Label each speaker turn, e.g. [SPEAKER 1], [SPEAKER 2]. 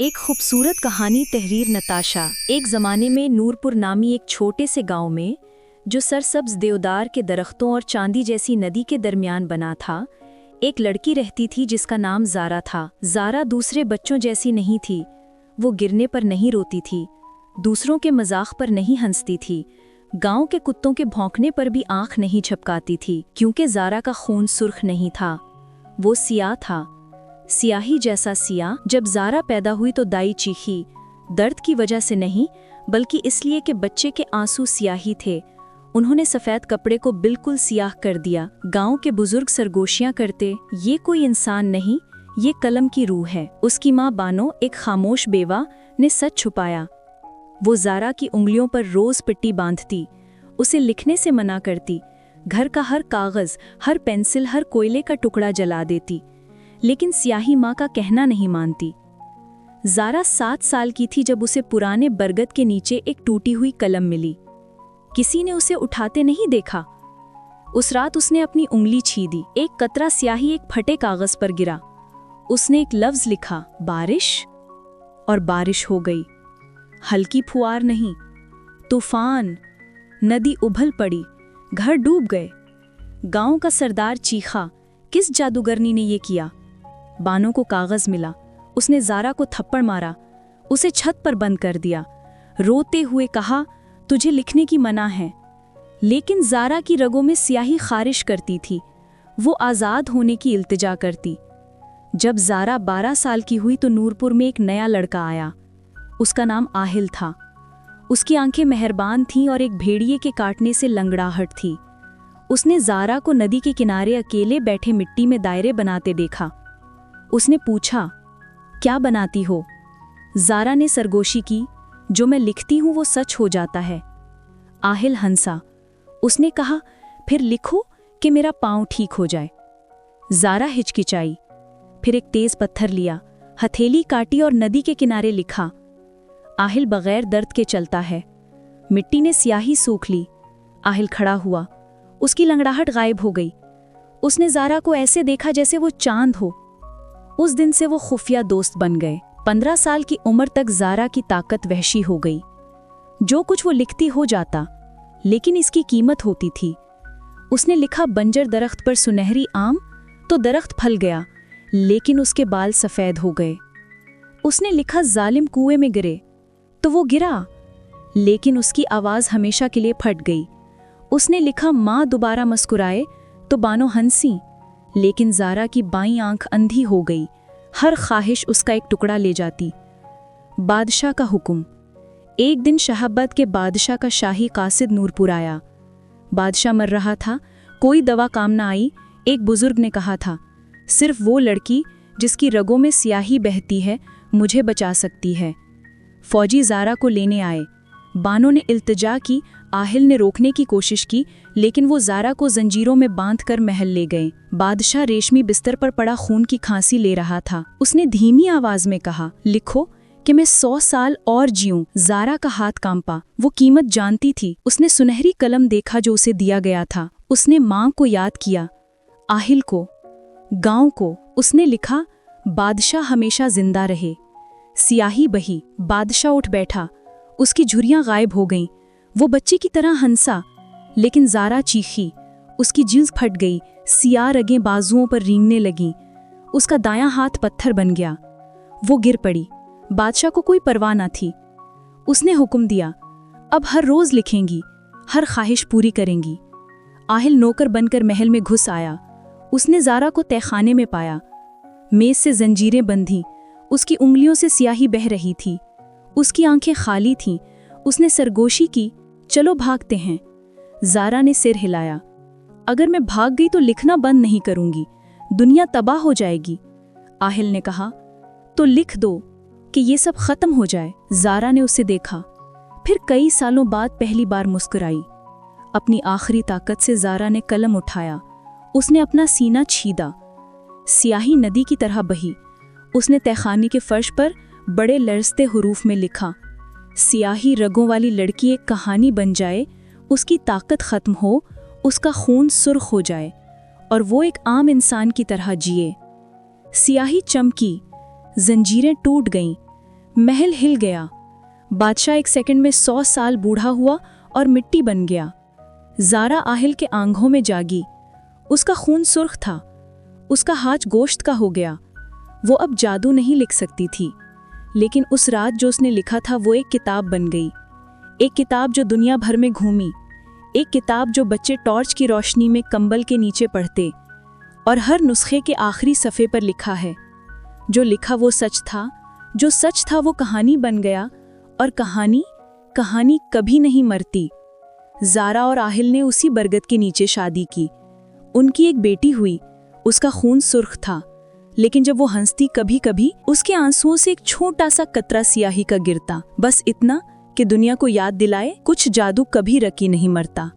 [SPEAKER 1] एक खूबसूरत कहानी तहरीर नताशा। एक ज़माने में नूरपुर नामी एक छोटे से गांव में, जो सरसब्ज देवदार के दरख्तों और चांदी जैसी नदी के दरमियान बना था, एक लड़की रहती थी जिसका नाम ज़ारा था। ज़ारा दूसरे बच्चों जैसी नहीं थी। वो गिरने पर नहीं रोती थी, दूसरों के मजाक पर नहीं हंसती थी, गांव के कुत्तों के भौंकने पर भी आंख नहीं झपकाती थी, क्योंकि ज़ारा का खून सुर्ख नहीं था, वो सियाह था, सियाही जैसा सियाह। जब ज़ारा पैदा हुई तो दाई चीखी, दर्द की वजह से नहीं बल्कि इसलिए कि बच्चे के आंसू सियाही थे। उन्होंने सफ़ेद कपड़े को बिल्कुल सियाह कर दिया। गांव के बुजुर्ग सरगोशियां करते, ये कोई इंसान नहीं, ये कलम की रूह है। उसकी माँ बानो, एक खामोश बेवा, ने सच छुपाया। वो ज़ारा की उंगलियों पर रोज़ पिट्टी बांधती, उसे लिखने से मना करती, घर का हर कागज़, हर पेंसिल, हर कोयले का टुकड़ा जला देती, लेकिन सियाही माँ का कहना नहीं मानती। ज़ारा 7 साल की थी जब उसे पुराने बरगद के नीचे एक टूटी हुई कलम मिली। किसी ने उसे उठाते नहीं देखा। उस रात उसने अपनी उंगली छीदी, एक कतरा स्याही एक फटे कागज़ पर गिरा। उसने एक लफ्ज़ लिखा, बारिश, और बारिश हो गई। हल्की फुआर नहीं, तूफान। नदी उभल पड़ी, घर डूब गए। गांव का सरदार चीखा, किस जादूगरनी ने ये किया? बानो को कागज़ मिला, उसने ज़ारा को थप्पड़ मारा, उसे छत पर बंद कर दिया, रोते हुए कहा, तुझे लिखने की मना है। लेकिन ज़ारा की रगों में स्याही खारिश करती थी, वो आज़ाद होने की इल्तिजा करती। जब ज़ारा 12 साल की हुई तो नूरपुर में एक नया लड़का आया। उसका नाम आहिल था। उसकी आंखें मेहरबान थीं और एक भेड़िए के काटने से लंगड़ाहट थी। उसने ज़ारा को नदी के किनारे अकेले बैठे मिट्टी में दायरे बनाते देखा। उसने पूछा, क्या बनाती हो? ज़ारा ने सरगोशी की, जो मैं लिखती हूँ वो सच हो जाता है। आहिल हंसा। उसने कहा, फिर लिखो कि मेरा पाँव ठीक हो जाए। ज़ारा हिचकिचाई, फिर एक तेज पत्थर लिया, हथेली काटी और नदी के किनारे लिखा। आहिल बगैर दर्द के चलता है। मिट्टी ने स्याही सूख ली। आहिल खड़ा हुआ, उसकी लंगड़ाहट गायब हो गई। उसने ज़ारा को ऐसे देखा जैसे वो चांद हो। उस दिन से वो खुफिया दोस्त बन गए। 15 साल की उम्र तक ज़ारा की ताकत वहशी हो गई। जो कुछ वो लिखती हो जाता, लेकिन इसकी कीमत होती थी। उसने लिखा, बंजर दरख्त पर सुनहरी आम, तो दरख्त फल गया, लेकिन उसके बाल सफ़ेद हो गए। उसने लिखा, जालिम कुएं में गिरे, तो वो गिरा, लेकिन उसकी आवाज़ हमेशा के लिए फट गई। उसने लिखा, माँ दोबारा मुस्कुराए, तो बानो हंसी, लेकिन ज़ारा की बाईं आंख अंधी हो गई, हर ख्वाहिश उसका एक टुकड़ा ले जाती। बादशाह का हुक्म। एक दिन शहाबत के बादशाह का शाही कासिद नूरपुर आया। बादशाह मर रहा था, कोई दवा काम ना आई। एक बुजुर्ग ने कहा था, सिर्फ वो लड़की जिसकी रगों में स्याही बहती है मुझे बचा सकती है। फौजी ज़ारा को लेने आए। बानो ने इल्तिजा की, आहिल ने रोकने की कोशिश की, लेकिन वो ज़ारा को जंजीरों में बांध कर महल ले गए। बादशाह रेशमी बिस्तर पर पड़ा खून की खांसी ले रहा था। उसने धीमी आवाज में कहा, लिखो कि मैं 100 साल और जीऊं। ज़ारा का हाथ कांपा। वो कीमत जानती थी। उसने सुनहरी कलम देखा जो उसे दिया गया था। उसने माँ को याद किया, आहिल को, गांव को। उसने लिखा, बादशाह हमेशा जिंदा रहे। सियाही बही। बादशाह उठ बैठा, उसकी झुर्रियां गायब हो गईं। वो बच्चे की तरह हंसा, लेकिन ज़ारा चीखी, उसकी जींस फट गई, सियाह रगें बाजुओं पर रेंगने लगीं। उसका दायां हाथ पत्थर बन गया। वो गिर पड़ी। बादशाह को कोई परवाह न थी। उसने हुक्म दिया, अब हर रोज़ लिखेंगी, हर ख्वाहिश पूरी करेंगी। आहिल नौकर बनकर महल में घुस आया। उसने ज़ारा को तहखाने में पाया। मेज़ से जंजीरें बंधी, उसकी उंगलियों से स्याही बह रही थी, उसकी आंखें खाली थीं। उसने सरगोशी की, चलो भागते हैं। ज़ारा ने सिर हिलाया, अगर मैं भाग गई तो लिखना बंद नहीं करूंगी, दुनिया तबाह हो जाएगी। आहिल ने कहा, तो लिख दो कि ये सब खत्म हो जाए। ज़ारा ने उसे देखा, फिर कई सालों बाद पहली बार मुस्कुराई। अपनी आखिरी ताकत से ज़ारा ने कलम उठाया। उसने अपना सीना छीदा, स्याही नदी की तरह बही। उसने तहखाने के फर्श पर बड़े लरजते हुरूफ में लिखा, सियाही रगों वाली लड़की एक कहानी बन जाए, उसकी ताकत ख़त्म हो, उसका खून सुर्ख हो जाए और वो एक आम इंसान की तरह जिए। सियाही चमकी, जंजीरें टूट गईं, महल हिल गया। बादशाह एक सेकंड में 100 साल बूढ़ा हुआ और मिट्टी बन गया। ज़ारा आहिल के आंखों में जागी। उसका खून सुर्ख था, उसका हाथ गोश्त का हो गया। वो अब जादू नहीं लिख सकती थी, लेकिन उस रात जो उसने लिखा था वो एक किताब बन गई। एक किताब जो दुनिया भर में घूमी, एक किताब जो बच्चे टॉर्च की रोशनी में कंबल के नीचे पढ़ते, और हर नुस्खे के आखिरी सफ़े पर लिखा है, जो लिखा वो सच था, जो सच था वो कहानी बन गया, और कहानी कहानी कभी नहीं मरती। ज़ारा और आहिल ने उसी बरगद के नीचे शादी की। उनकी एक बेटी हुई, उसका खून सुर्ख था, लेकिन जब वो हंसती कभी कभी उसके आंसुओं से एक छोटा सा कतरा सियाही का गिरता, बस इतना कि दुनिया को याद दिलाए कुछ जादू कभी रकी नहीं मरता।